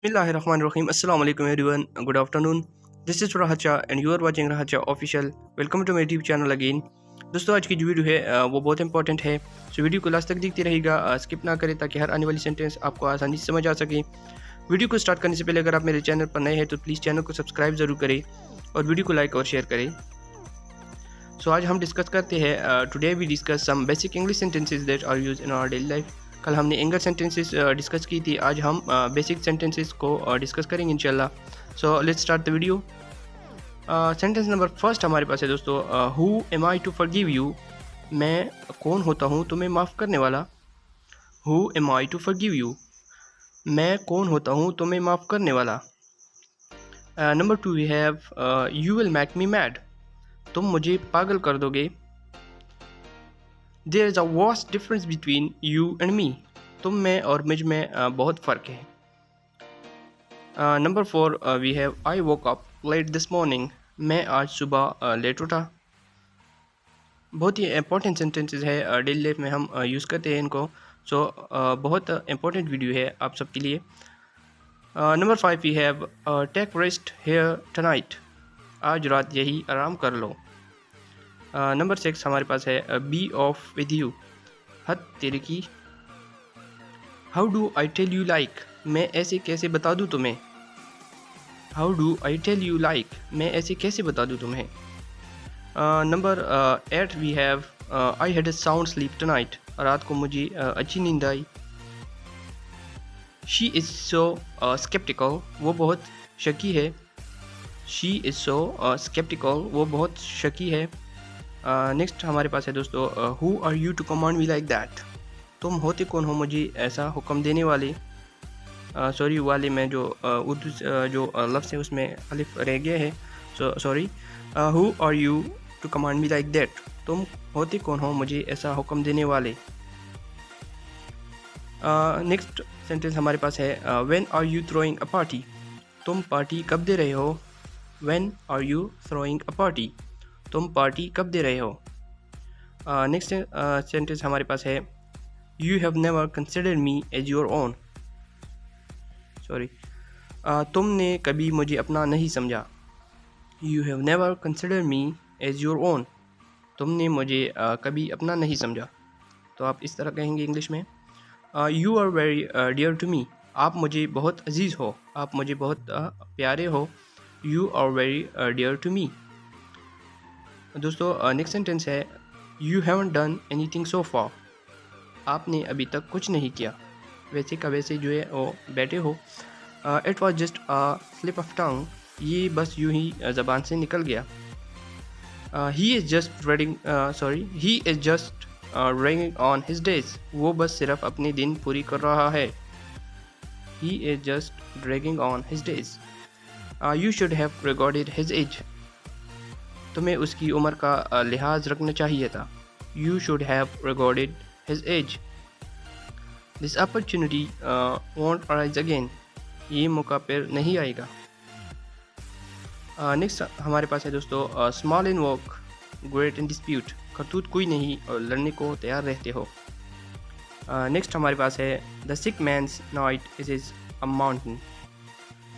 Bismillahirrahmanirrahim. Assalamu alaikum everyone. Good afternoon. This is Rahacha and you are watching Rahacha Official. Welcome to my YouTube channel again. दोस्तों आज की जो video है वो बहुत important है, सो वीडियो को लास्ट तक देखते रहिएगा, स्किप ना करें ताकि हर आने वाली सेंटेंस आपको आसानी से समझ आ सके। वीडियो को स्टार्ट करने से पहले अगर आप मेरे चैनल पर नए हैं तो प्लीज़ चैनल को सब्सक्राइब ज़रूर करें और वीडियो को लाइक और शेयर करें। सो आज हम डिस्कस करते हैं, today we discuss some basic English sentences that are used in our daily life. कल हमने इंग्लिश सेंटेंसेस डिस्कस की थी, आज हम बेसिक सेंटेंसेस को डिस्कस करेंगे इंशाल्लाह। So let's start the video. Sentence number first हमारे पास है दोस्तों, who am I to forgive you. मैं कौन होता हूँ तुम्हें माफ़ करने वाला। Who am I to forgive you, मैं कौन होता हूँ तुम्हें माफ़ करने वाला। Number two we have you will make me mad. तुम मुझे पागल कर दोगे। There is a vast difference between you and me. तुम में और मुझ में बहुत फ़र्क है। Number four we have I woke up late this morning. मैं आज सुबह लेट उठा। बहुत ही इंपॉर्टेंट सेंटेंसेस है, डेली लाइफ में हम यूज़ करते हैं इनको। सो बहुत इंपॉर्टेंट वीडियो है आप सबके लिए। Number five we have take rest here tonight. आज रात यही आराम कर लो। नंबर सिक्स हमारे पास है बी ऑफ विद यू। हद तेरे की। How do I tell you like. मैं ऐसे कैसे बता दूँ तुम्हें। How do I tell you like, मैं ऐसे कैसे बता दूँ तुम्हें। Number eight we have I had a sound sleep tonight. रात को मुझे अच्छी नींद आई। She is so sceptical. वो बहुत शकी है। शी इज़ सो स्केप्टिकल, वो बहुत शकी है। नेक्स्ट हमारे पास है दोस्तों, who are you to command me like that. तुम होते कौन हो मुझे ऐसा हुक्म देने वाले। सॉरी वाले में जो उर्दू जो लफ्ज़ है उसमें अलिफ रह गया है, so sorry. Who are you to command me like that. तुम होते कौन हो मुझे ऐसा हुक्म देने वाले। नेक्स्ट सेंटेंस हमारे पास है, when are you throwing a party. तुम पार्टी कब दे रहे हो। When are you throwing a party, तुम पार्टी कब दे रहे हो। नेक्स्ट सेंटेंस हमारे पास है, you have never considered me as your own. Sorry, तुमने कभी मुझे अपना नहीं समझा। You have never considered me as your own, तुमने मुझे कभी अपना नहीं समझा। तो आप इस तरह कहेंगे इंग्लिश में, you are very dear to me. आप मुझे बहुत अजीज़ हो, आप मुझे बहुत प्यारे हो। You are very dear to me. दोस्तों नेक्स्ट सेंटेंस है, you haven't done anything so far. आपने अभी तक कुछ नहीं किया। वैसे का वैसे जो है वो बैठे हो। It was just a slip of tongue. ये बस यूं ही ज़बान से निकल गया। He is just running on his days. वो बस सिर्फ अपने दिन पूरी कर रहा है। He is just dragging on his days. You should have recorded his age. तुम्हें उसकी उम्र का लिहाज रखना चाहिए था। You should have recorded his age. This opportunity want arise again. ये मौका फिर नहीं आएगा। नेक्स्ट हमारे पास है दोस्तों, small in work great in dispute. करतूत कोई नहीं और लड़ने को तैयार रहते हो। नेक्स्ट हमारे पास है, the sick man's night is a mountain.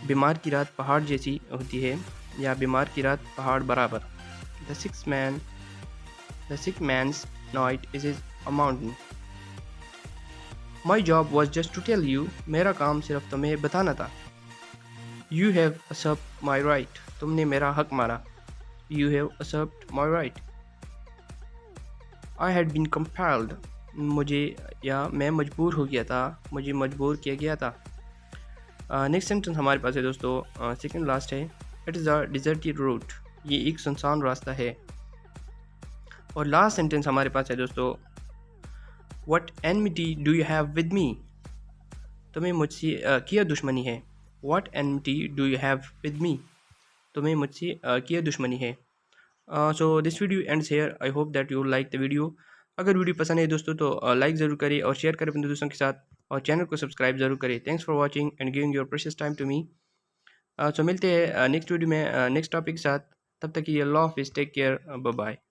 बीमार की रात पहाड़ जैसी होती है, या बीमार की रात पहाड़ बराबर। The sick man's night is a mountain. My job was just to tell you. मेरा काम सिर्फ तुम्हें बताना था। You have usurped my right. तुमने मेरा हक मारा। You have usurped my right. I had been compelled. मुझे या मैं मजबूर हो गया था, मुझे मजबूर किया गया था। नेक्स्ट सेंटेंस हमारे पास है दोस्तों, सेकंड लास्ट है, it is a deserted route. ये एक सुनसान रास्ता है। और लास्ट सेंटेंस हमारे पास है दोस्तों, What enmity do you have with me? तुम्हें मुझसे किया दुश्मनी है। What enmity do you have with me? तुम्हें मुझसे किया दुश्मनी है। So this video ends here. I hope that you like the video. अगर वीडियो पसंद है दोस्तों तो लाइक ज़रूर करें और शेयर करें अपने दोस्तों के साथ, और चैनल को सब्सक्राइब ज़रूर करें। Thanks for watching and giving your precious time to me. So मिलते हैं नेक्स्ट वीडियो में नेक्स्ट टॉपिक के साथ। तब तक के लिए अल्लाह हाफिज़, टेक केयर, बाय बाय।